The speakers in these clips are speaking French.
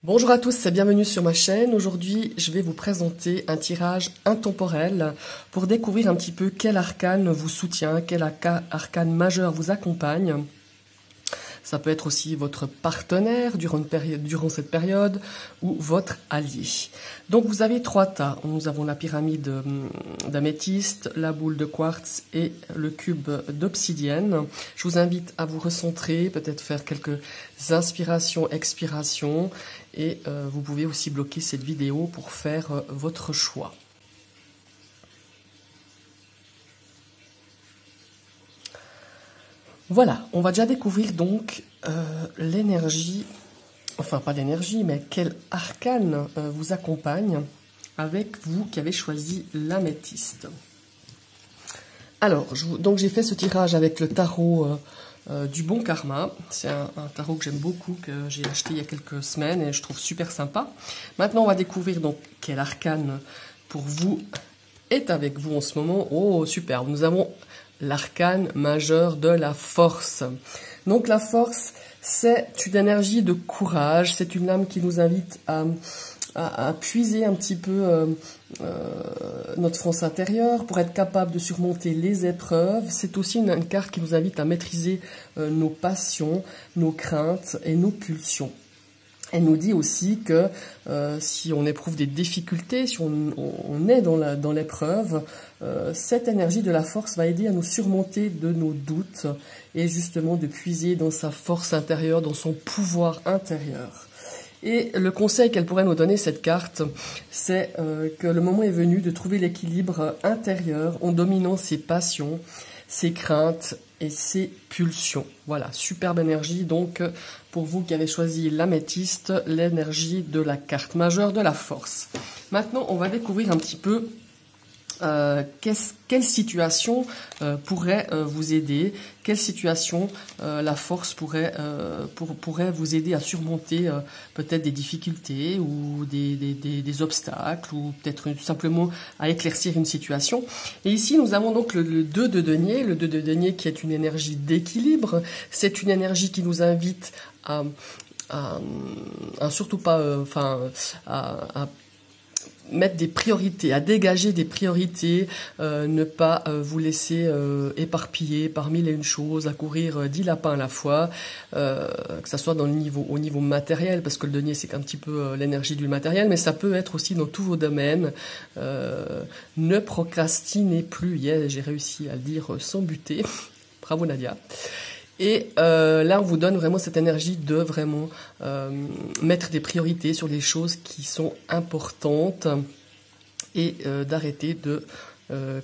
Bonjour à tous et bienvenue sur ma chaîne. Aujourd'hui, je vais vous présenter un tirage intemporel pour découvrir un petit peu quel arcane vous soutient, quel arcane majeur vous accompagne. Ça peut être aussi votre partenaire durant cette période ou votre allié. Donc vous avez trois tas. Nous avons la pyramide d'améthyste, la boule de quartz et le cube d'obsidienne. Je vous invite à vous recentrer, peut-être faire quelques inspirations, expirations et vous pouvez aussi bloquer cette vidéo pour faire votre choix. Voilà, on va déjà découvrir donc l'énergie, enfin pas l'énergie, mais quel arcane vous accompagne avec vous qui avez choisi l'améthyste. Alors, donc j'ai fait ce tirage avec le tarot du bon karma. C'est un tarot que j'aime beaucoup, que j'ai acheté il y a quelques semaines et je trouve super sympa. Maintenant, on va découvrir donc quel arcane pour vous est avec vous en ce moment. Oh, superbe, nous avons l'arcane majeur de la force. Donc la force, c'est une énergie de courage, c'est une âme qui nous invite à puiser un petit peu notre force intérieure pour être capable de surmonter les épreuves. C'est aussi une carte qui nous invite à maîtriser nos passions, nos craintes et nos pulsions. Elle nous dit aussi que si on éprouve des difficultés, si on est dans l'épreuve, cette énergie de la force va aider à nous surmonter de nos doutes et justement de puiser dans sa force intérieure, dans son pouvoir intérieur. Et le conseil qu'elle pourrait nous donner, cette carte, c'est que le moment est venu de trouver l'équilibre intérieur en dominant ses passions, ses craintes et ses pulsions. Voilà, superbe énergie donc pour vous qui avez choisi l'améthyste, l'énergie de la carte majeure de la force. Maintenant, on va découvrir un petit peu quelle situation pourrait vous aider, quelle situation la force pourrait vous aider à surmonter peut-être des difficultés ou des obstacles ou peut-être simplement à éclaircir une situation. Et ici, nous avons donc le 2 de denier, le 2 de denier qui est une énergie d'équilibre. C'est une énergie qui nous invite à surtout pas, à mettre des priorités, à dégager des priorités, ne pas vous laisser éparpiller par mille et une choses, à courir 10 lapins à la fois, que ça soit au niveau matériel, parce que le denier c'est un petit peu l'énergie du matériel, mais ça peut être aussi dans tous vos domaines. Ne procrastinez plus. Yeah, j'ai réussi à le dire sans buter. Bravo Nadia. Et là, on vous donne vraiment cette énergie de vraiment mettre des priorités sur les choses qui sont importantes et d'arrêter de,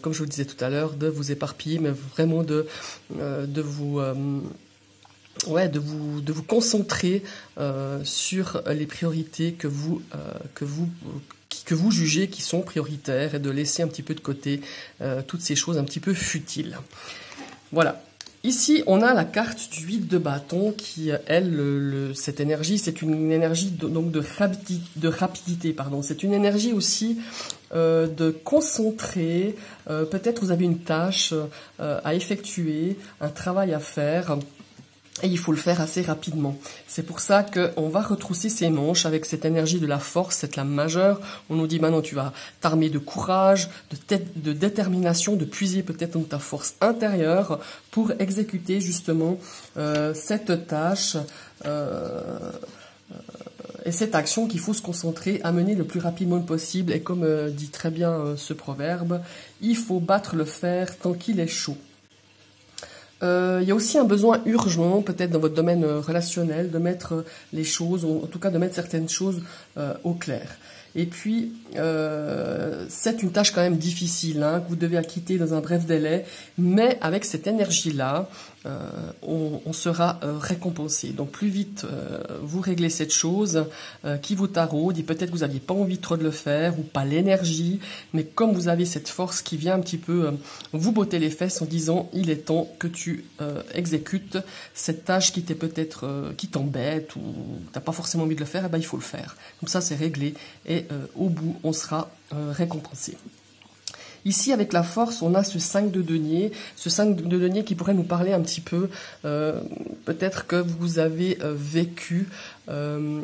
comme je vous le disais tout à l'heure, de vous éparpiller, mais vraiment de vous concentrer sur les priorités que vous jugez qui sont prioritaires et de laisser un petit peu de côté toutes ces choses un petit peu futiles. Voilà. Ici, on a la carte du 8 de bâton qui, elle, cette énergie, c'est une énergie de rapidité, pardon. C'est une énergie aussi de concentrer. Peut-être vous avez une tâche à effectuer, un travail à faire. Et il faut le faire assez rapidement. C'est pour ça qu'on va retrousser ses manches avec cette énergie de la force, cette lame majeure. On nous dit maintenant tu vas t'armer de courage, de détermination, de puiser peut-être dans ta force intérieure pour exécuter justement cette tâche et cette action qu'il faut se concentrer à mener le plus rapidement possible. Et comme dit très bien ce proverbe, il faut battre le fer tant qu'il est chaud. Il y a aussi un besoin urgent, peut-être dans votre domaine relationnel, de mettre les choses, ou en tout cas de mettre certaines choses au clair. Et puis, c'est une tâche quand même difficile, hein, que vous devez acquitter dans un bref délai, mais avec cette énergie-là, on sera récompensé. Donc plus vite vous réglez cette chose qui vous taraude, et peut-être que vous n'aviez pas envie trop de le faire, ou pas l'énergie, mais comme vous avez cette force qui vient un petit peu vous botter les fesses en disant il est temps que tu exécutes cette tâche qui qui t'embête ou t'as pas forcément envie de le faire, et ben il faut le faire. Comme ça c'est réglé et au bout on sera récompensé. Ici, avec la force, on a ce 5 de denier. Ce 5 de denier qui pourrait nous parler un petit peu, peut-être que vous avez vécu une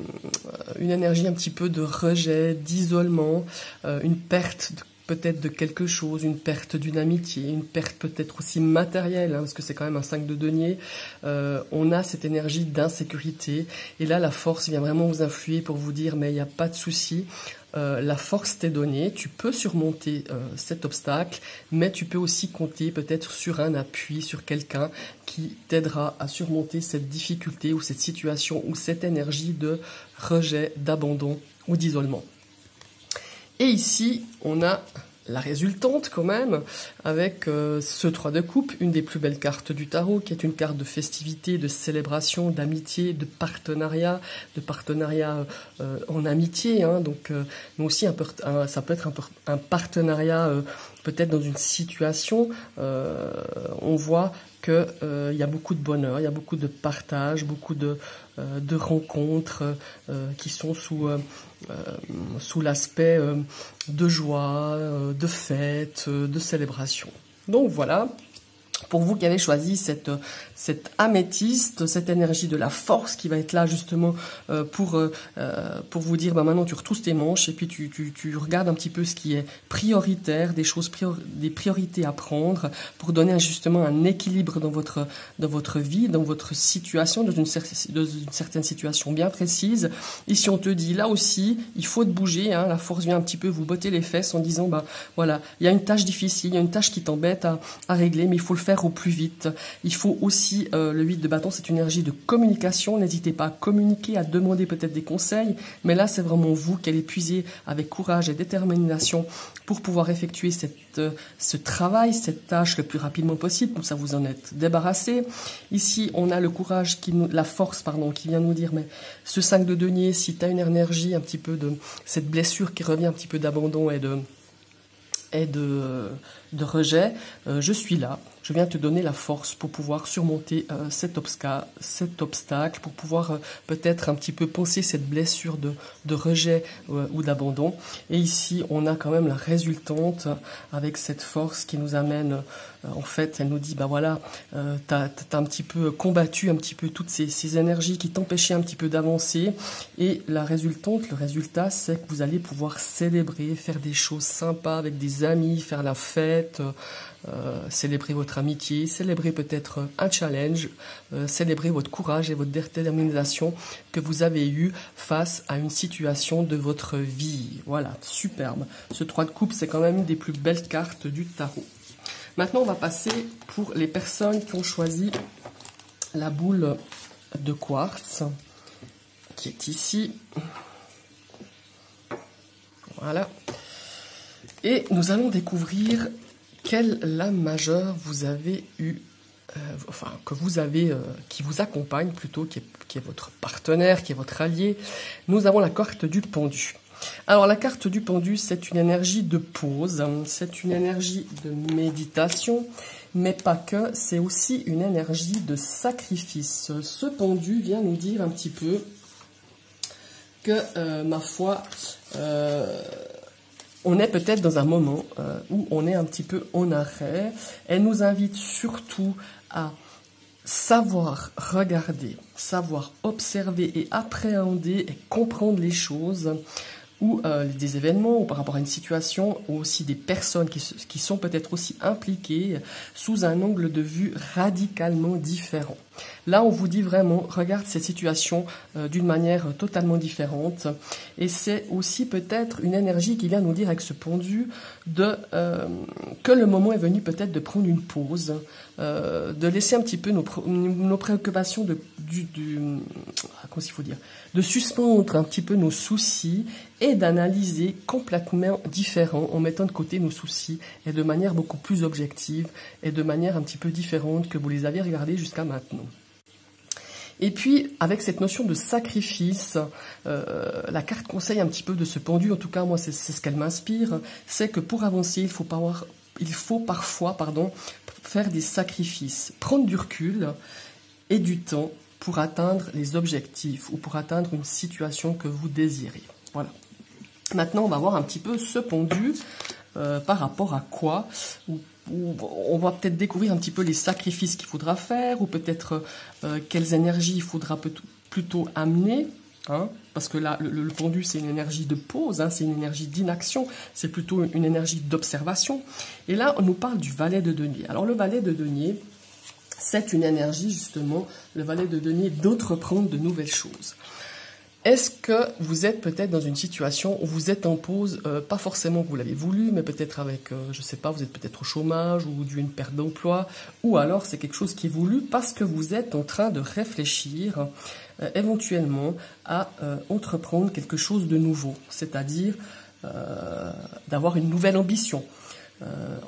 énergie un petit peu de rejet, d'isolement, une perte peut-être de quelque chose, une perte d'une amitié, une perte peut-être aussi matérielle, hein, parce que c'est quand même un 5 de denier. On a cette énergie d'insécurité, et là la force vient vraiment vous influer pour vous dire mais il n'y a pas de souci, la force t'est donnée, tu peux surmonter cet obstacle, mais tu peux aussi compter peut-être sur un appui, sur quelqu'un qui t'aidera à surmonter cette difficulté ou cette situation ou cette énergie de rejet, d'abandon ou d'isolement. Et ici, on a la résultante quand même, avec ce 3 de coupe, une des plus belles cartes du tarot, qui est une carte de festivité, de célébration, d'amitié, de partenariat en amitié. Hein, donc, mais aussi ça peut être un partenariat peut-être dans une situation. On voit qu'il y a beaucoup de bonheur, il y a beaucoup de partage, beaucoup de rencontres qui sont sous l'aspect de joie, de fête, de célébration. Donc voilà, pour vous qui avez choisi cette améthyste, cette énergie de la force qui va être là justement pour vous dire bah, maintenant tu retrousses tes manches et puis tu regardes un petit peu ce qui est prioritaire, des priorités à prendre pour donner justement un équilibre dans votre vie, dans votre situation, dans une certaine situation bien précise. Et si on te dit là aussi, il faut te bouger, hein, la force vient un petit peu vous botter les fesses en disant bah voilà, il y a une tâche difficile, il y a une tâche qui t'embête à régler, mais il faut le faire au plus vite. Il faut aussi, le 8 de bâton, c'est une énergie de communication. N'hésitez pas à communiquer, à demander peut-être des conseils. Mais là, c'est vraiment vous qui allez puiser avec courage et détermination pour pouvoir effectuer ce travail, cette tâche le plus rapidement possible. Comme ça, vous en êtes débarrassé. Ici, on a le courage, la force, qui vient nous dire, mais ce 5 de denier, si tu as une énergie un petit peu de cette blessure qui revient un petit peu d'abandon et de rejet, je suis là, je viens te donner la force pour pouvoir surmonter cet obstacle, pour pouvoir peut-être un petit peu penser cette blessure de rejet ou d'abandon. Et ici, on a quand même la résultante avec cette force qui nous amène, en fait, elle nous dit, bah voilà, t'as un petit peu combattu un petit peu toutes ces énergies qui t'empêchaient un petit peu d'avancer. Et la résultante, le résultat, c'est que vous allez pouvoir célébrer, faire des choses sympas avec des amis, faire la fête, célébrer votre amitié, célébrer peut-être un challenge, célébrer votre courage et votre détermination que vous avez eu face à une situation de votre vie. Voilà, superbe. Ce 3 de coupe, c'est quand même une des plus belles cartes du tarot. Maintenant, on va passer pour les personnes qui ont choisi la boule de quartz, qui est ici. Voilà. Et nous allons découvrir quelle lame majeure vous avez eu, qui vous accompagne plutôt, qui est votre partenaire, qui est votre allié. Nous avons la carte du pendu. Alors la carte du pendu, c'est une énergie de pause, c'est une énergie de méditation, mais pas que, c'est aussi une énergie de sacrifice. Ce pendu vient nous dire un petit peu que, ma foi, on est peut-être dans un moment où on est un petit peu en arrêt. Elle nous invite surtout à savoir regarder, savoir observer et appréhender et comprendre les choses, ou des événements, ou par rapport à une situation, ou aussi des personnes qui sont peut-être aussi impliquées sous un angle de vue radicalement différent. Là, on vous dit vraiment, regarde cette situation d'une manière totalement différente. Et c'est aussi peut-être une énergie qui vient nous dire avec ce pendu que le moment est venu peut-être de prendre une pause, de laisser un petit peu nos préoccupations comment il faut dire, de suspendre un petit peu nos soucis et d'analyser complètement différent en mettant de côté nos soucis et de manière beaucoup plus objective et de manière un petit peu différente que vous les avez regardés jusqu'à maintenant. Et puis, avec cette notion de sacrifice, la carte conseille un petit peu de ce pendu, en tout cas, moi, c'est ce qu'elle m'inspire, c'est que pour avancer, il faut parfois faire des sacrifices, prendre du recul et du temps pour atteindre les objectifs ou pour atteindre une situation que vous désirez. Voilà. Maintenant, on va voir un petit peu ce pendu par rapport à quoi, ou on va peut-être découvrir un petit peu les sacrifices qu'il faudra faire, ou peut-être quelles énergies il faudra plutôt amener. Hein, parce que là, le pendu, c'est une énergie de pause, hein, c'est une énergie d'inaction, c'est plutôt une énergie d'observation. Et là, on nous parle du valet de denier. Alors, le valet de denier, c'est une énergie, justement, le valet de denier, d'entreprendre de nouvelles choses. Est-ce que vous êtes peut-être dans une situation où vous êtes en pause, pas forcément que vous l'avez voulu, mais peut-être avec, je ne sais pas, vous êtes peut-être au chômage ou dû à une perte d'emploi, ou alors c'est quelque chose qui est voulu parce que vous êtes en train de réfléchir éventuellement à entreprendre quelque chose de nouveau, c'est-à-dire d'avoir une nouvelle ambition.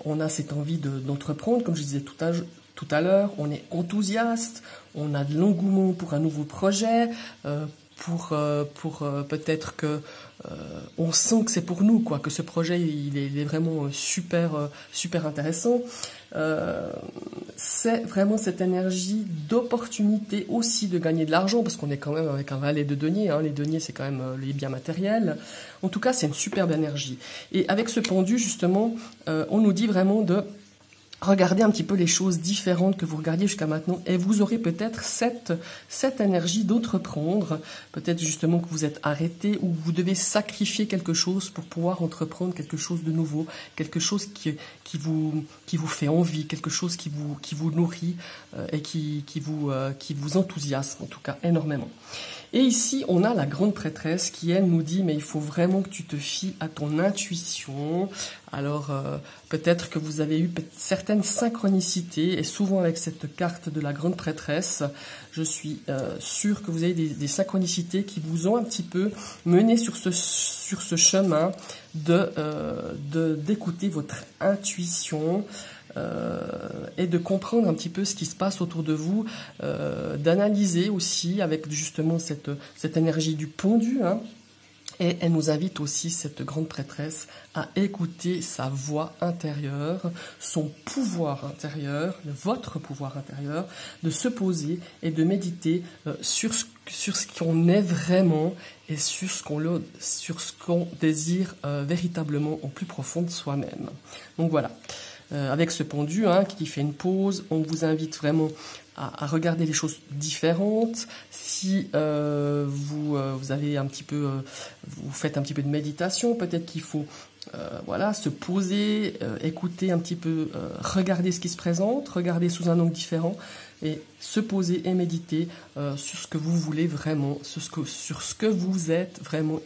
On a cette envie d'entreprendre, comme je disais tout à l'heure, on est enthousiaste, on a de l'engouement pour un nouveau projet, pour peut-être que on sent que c'est pour nous, quoi, que ce projet il est vraiment super intéressant. C'est vraiment cette énergie d'opportunité aussi de gagner de l'argent, parce qu'on est quand même avec un valet de denier, hein, les deniers c'est quand même les biens matériels. En tout cas, c'est une superbe énergie. Et avec ce pendu, justement, on nous dit vraiment de regardez un petit peu les choses différentes que vous regardiez jusqu'à maintenant et vous aurez peut-être cette énergie d'entreprendre, peut-être justement que vous êtes arrêté ou vous devez sacrifier quelque chose pour pouvoir entreprendre quelque chose de nouveau, quelque chose qui vous fait envie, quelque chose qui vous nourrit et qui vous enthousiasme en tout cas énormément. Et ici, on a la grande prêtresse qui, elle, nous dit, mais il faut vraiment que tu te fies à ton intuition. Alors, peut-être que vous avez eu certaines synchronicités, et souvent avec cette carte de la grande prêtresse, je suis sûre que vous avez des synchronicités qui vous ont un petit peu mené sur ce chemin d'écouter votre intuition, et de comprendre un petit peu ce qui se passe autour de vous, d'analyser aussi avec justement cette énergie du pendu, hein. Et elle nous invite aussi, cette grande prêtresse, à écouter sa voix intérieure, son pouvoir intérieur, votre pouvoir intérieur, de se poser et de méditer sur ce qu'on est vraiment et sur ce qu'on désire véritablement au plus profond de soi-même. Donc voilà. Avec ce pendu, hein, qui fait une pause, on vous invite vraiment à regarder les choses différentes. Si vous avez un petit peu, vous faites un petit peu de méditation, peut-être qu'il faut voilà, se poser, écouter un petit peu, regarder ce qui se présente, regarder sous un angle différent et se poser et méditer sur ce que vous voulez vraiment, sur ce que vous êtes vraiment,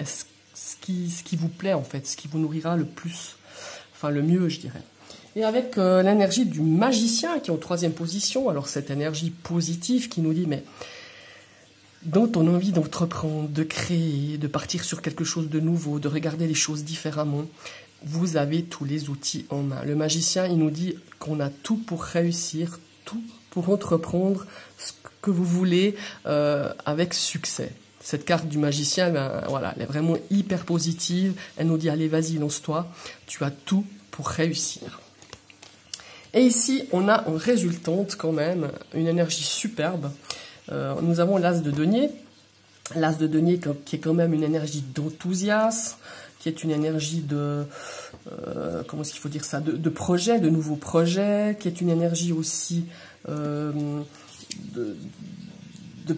ce qui vous plaît en fait, ce qui vous nourrira le plus, enfin le mieux je dirais. Et avec l'énergie du magicien qui est en 3e position, alors cette énergie positive qui nous dit, mais dans ton envie d'entreprendre, de créer, de partir sur quelque chose de nouveau, de regarder les choses différemment, vous avez tous les outils en main. Le magicien, il nous dit qu'on a tout pour réussir, tout pour entreprendre ce que vous voulez avec succès. Cette carte du magicien, ben, voilà, elle est vraiment hyper positive. Elle nous dit, allez, vas-y, lance-toi, tu as tout pour réussir. Et ici, on a en résultante quand même une énergie superbe. Nous avons l'as de denier. L'as de denier qui est quand même une énergie d'enthousiasme, qui est une énergie de... comment est-ce qu'il faut dire ça, de projet, de nouveaux projets, qui est une énergie aussi de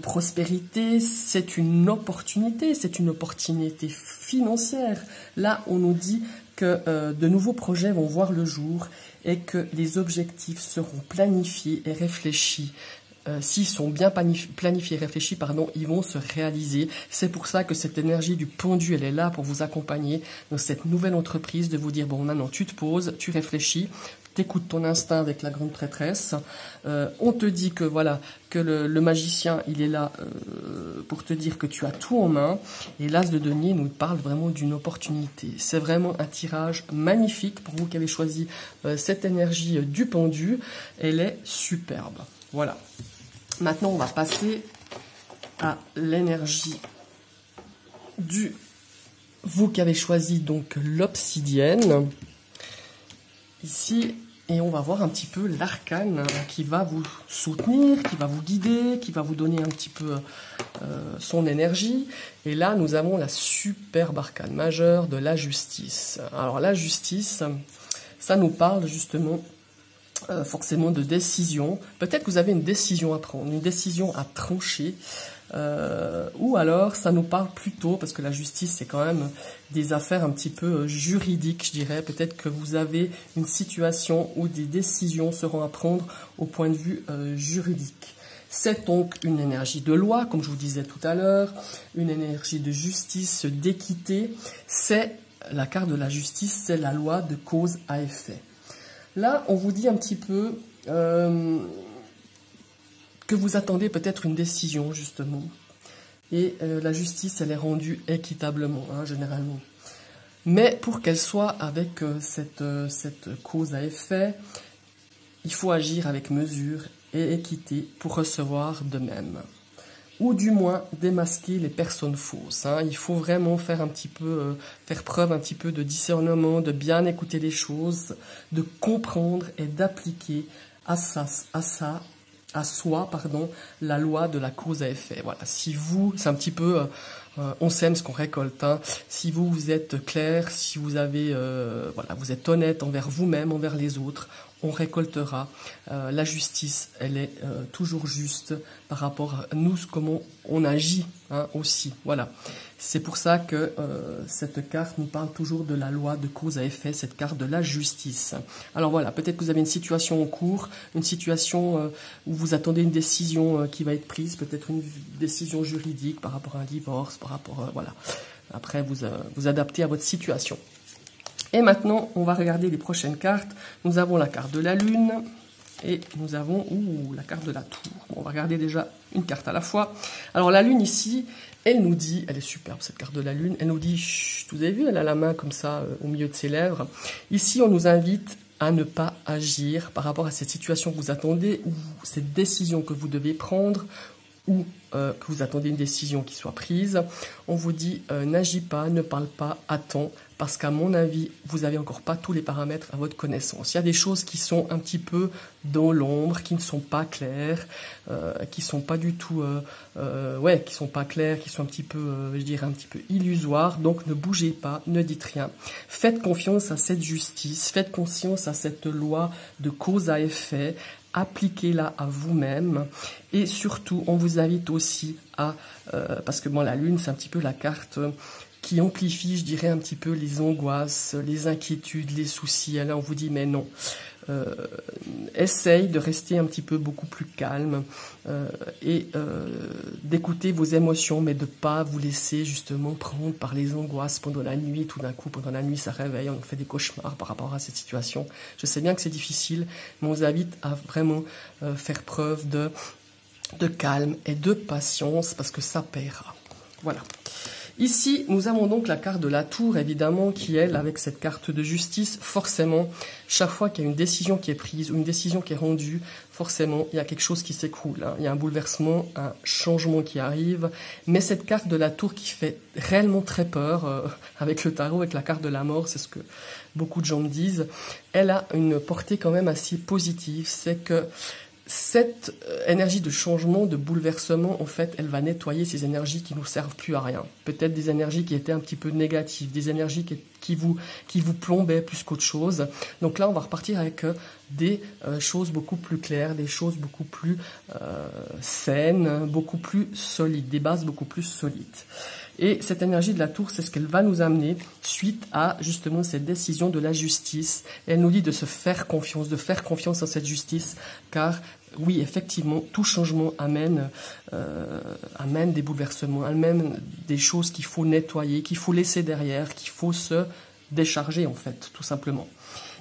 prospérité. C'est une opportunité financière. Là, on nous dit que de nouveaux projets vont voir le jour et que les objectifs seront planifiés et réfléchis. S'ils sont bien planifiés et réfléchis, ils vont se réaliser. C'est pour ça que cette énergie du pendu, elle est là pour vous accompagner dans cette nouvelle entreprise, de vous dire, bon, maintenant, tu te poses, tu réfléchis, t'écoutes ton instinct avec la grande prêtresse. On te dit que, voilà, que le magicien, il est là pour te dire que tu as tout en main. Et l'as de denier nous parle vraiment d'une opportunité. C'est vraiment un tirage magnifique pour vous qui avez choisi cette énergie du pendu. Elle est superbe. Voilà. Maintenant, on va passer à l'énergie du... Vous qui avez choisi donc l'obsidienne. Ici, et on va voir un petit peu l'arcane qui va vous soutenir, qui va vous guider, qui va vous donner un petit peu son énergie. Et là, nous avons la superbe arcane majeure de la justice. Alors la justice, ça nous parle justement forcément de décision. Peut-être que vous avez une décision à prendre, une décision à trancher. Ou alors ça nous parle plutôt, parce que la justice c'est quand même des affaires un petit peu juridiques, je dirais. Peut-être que vous avez une situation où des décisions seront à prendre au point de vue juridique. C'est donc une énergie de loi, comme je vous disais tout à l'heure, une énergie de justice, d'équité. C'est la carte de la justice, c'est la loi de cause à effet. Là, on vous dit un petit peu que vous attendez peut-être une décision, justement. Et la justice, elle est rendue équitablement, hein, généralement. Mais pour qu'elle soit avec cette cause à effet, il faut agir avec mesure et équité pour recevoir de même. Ou du moins démasquer les personnes fausses. Hein. Il faut vraiment faire faire preuve un petit peu de discernement, de bien écouter les choses, de comprendre et d'appliquer à soi, la loi de la cause à effet. Voilà. Si vous, c'est un petit peu, on sème ce qu'on récolte. Hein. Si vous êtes clair, si vous avez, vous êtes honnête envers vous-même, envers les autres, on récoltera. La justice, elle est toujours juste par rapport à nous, comment on agit, hein, aussi. Voilà. C'est pour ça que cette carte nous parle toujours de la loi de cause à effet, cette carte de la justice. Alors voilà, peut-être que vous avez une situation en cours, une situation où vous attendez une décision qui va être prise, peut-être une décision juridique par rapport à un divorce, par rapport, voilà. Après, vous adaptez à votre situation. Et maintenant, on va regarder les prochaines cartes. Nous avons la carte de la Lune et nous avons la carte de la Tour. Bon, on va regarder déjà une carte à la fois. Alors la Lune ici, elle nous dit, elle est superbe cette carte de la Lune, elle nous dit, chut, vous avez vu, elle a la main comme ça au milieu de ses lèvres. Ici, on nous invite à ne pas agir par rapport à cette situation que vous attendez ou cette décision que vous devez prendre, ou que vous attendez une décision qui soit prise. On vous dit n'agis pas, ne parle pas, attends, parce qu'à mon avis, vous n'avez encore pas tous les paramètres à votre connaissance. Il y a des choses qui sont un petit peu dans l'ombre, qui ne sont pas claires, qui sont pas du tout, qui sont pas claires, qui sont un petit peu, je dirais un petit peu illusoires. Donc ne bougez pas, ne dites rien. Faites confiance à cette justice, faites confiance à cette loi de cause à effet. Appliquez-la à vous-même et surtout on vous invite aussi à, parce que bon, la Lune c'est un petit peu la carte qui amplifie, je dirais un petit peu les angoisses, les inquiétudes, les soucis. Et là on vous dit mais non, essaye de rester un petit peu beaucoup plus calme et d'écouter vos émotions, mais de pas vous laisser justement prendre par les angoisses pendant la nuit. Tout d'un coup, pendant la nuit, ça réveille, on fait des cauchemars par rapport à cette situation. Je sais bien que c'est difficile, mais on vous invite à vraiment faire preuve de calme et de patience, parce que ça paiera. Voilà. Ici, nous avons donc la carte de la Tour, évidemment, qui, elle, avec cette carte de justice, forcément, chaque fois qu'il y a une décision qui est prise ou une décision qui est rendue, forcément, il y a quelque chose qui s'écroule. Hein. Il y a un bouleversement, un changement qui arrive. Mais cette carte de la Tour qui fait réellement très peur, avec le tarot, avec la carte de la mort, c'est ce que beaucoup de gens me disent, elle a une portée quand même assez positive. C'est que cette énergie de changement, de bouleversement, en fait, elle va nettoyer ces énergies qui ne nous servent plus à rien. Peut-être des énergies qui étaient un petit peu négatives, des énergies qui vous plombaient plus qu'autre chose. Donc là, on va repartir avec des choses beaucoup plus claires, des choses beaucoup plus saines, beaucoup plus solides, des bases beaucoup plus solides. Et cette énergie de la Tour, c'est ce qu'elle va nous amener suite à justement cette décision de la justice. Et elle nous dit de se faire confiance, de faire confiance en cette justice, car oui, effectivement, tout changement amène des bouleversements, amène des choses qu'il faut nettoyer, qu'il faut laisser derrière, qu'il faut se décharger en fait, tout simplement.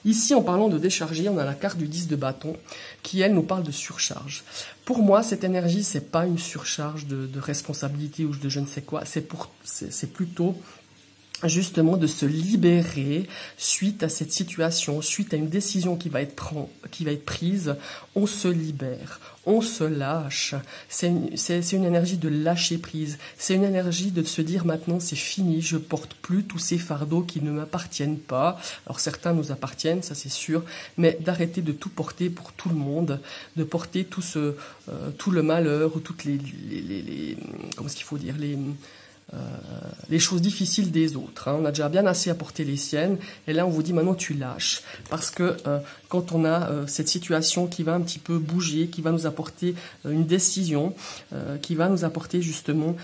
Ici, en parlant de décharger, on a la carte du 10 de bâton qui, elle, nous parle de surcharge. Pour moi, cette énergie, c'est pas une surcharge de responsabilité ou de je ne sais quoi. C'est plutôt justement de se libérer suite à cette situation, suite à une décision qui va être prise. On se libère, on se lâche. C'est une énergie de lâcher prise. C'est une énergie de se dire maintenant c'est fini, je porte plus tous ces fardeaux qui ne m'appartiennent pas. Alors certains nous appartiennent, ça c'est sûr, mais d'arrêter de tout porter pour tout le monde, de porter tout le malheur ou toutes comment est-ce qu'il faut dire, les choses difficiles des autres. On a déjà bien assez à porter les siennes, et là on vous dit maintenant tu lâches, parce que quand on a cette situation qui va un petit peu bouger, qui va nous apporter une décision, qui va nous apporter justement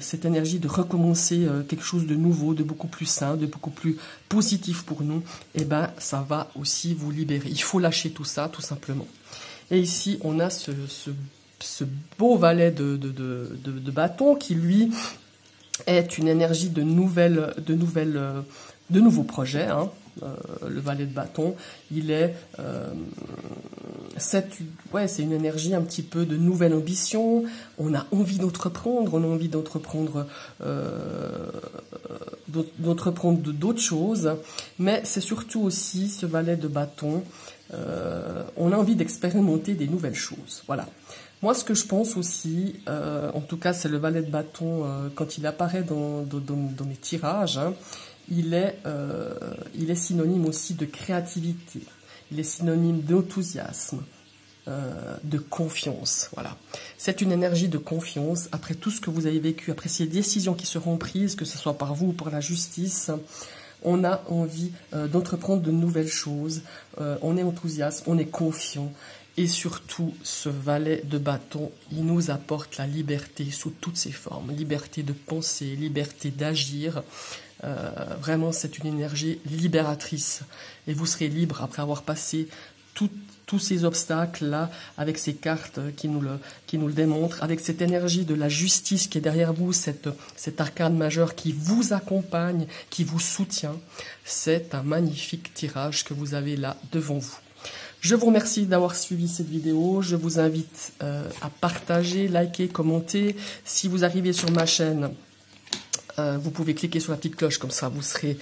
cette énergie de recommencer quelque chose de nouveau, de beaucoup plus sain, de beaucoup plus positif pour nous, et ben ça va aussi vous libérer. Il faut lâcher tout ça, tout simplement. Et ici on a ce beau valet de bâton qui lui est une énergie de nouveaux projets. Le valet de bâton, c'est une énergie un petit peu de nouvelle ambition. On a envie d'entreprendre, d'autres choses, mais c'est surtout aussi ce valet de bâton. On a envie d'expérimenter des nouvelles choses. Voilà. Moi, ce que je pense aussi, en tout cas, c'est le valet de bâton, quand il apparaît dans mes tirages, il est synonyme aussi de créativité, il est synonyme d'enthousiasme, de confiance. Voilà. C'est une énergie de confiance après tout ce que vous avez vécu, après ces décisions qui seront prises, que ce soit par vous ou par la justice. On a envie d'entreprendre de nouvelles choses, on est enthousiaste, on est confiant. Et surtout, ce valet de bâton, il nous apporte la liberté sous toutes ses formes. Liberté de penser, liberté d'agir. Vraiment, c'est une énergie libératrice. Et vous serez libre après avoir passé tous ces obstacles-là, avec ces cartes qui nous le démontrent, avec cette énergie de la justice qui est derrière vous, cet arcane majeur qui vous accompagne, qui vous soutient. C'est un magnifique tirage que vous avez là devant vous. Je vous remercie d'avoir suivi cette vidéo. Je vous invite à partager, liker, commenter. Si vous arrivez sur ma chaîne, vous pouvez cliquer sur la petite cloche, comme ça vous serez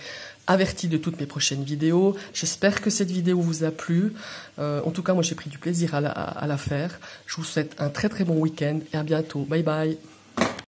averti de toutes mes prochaines vidéos. J'espère que cette vidéo vous a plu. En tout cas, moi j'ai pris du plaisir à la faire. Je vous souhaite un très très bon week-end et à bientôt. Bye bye.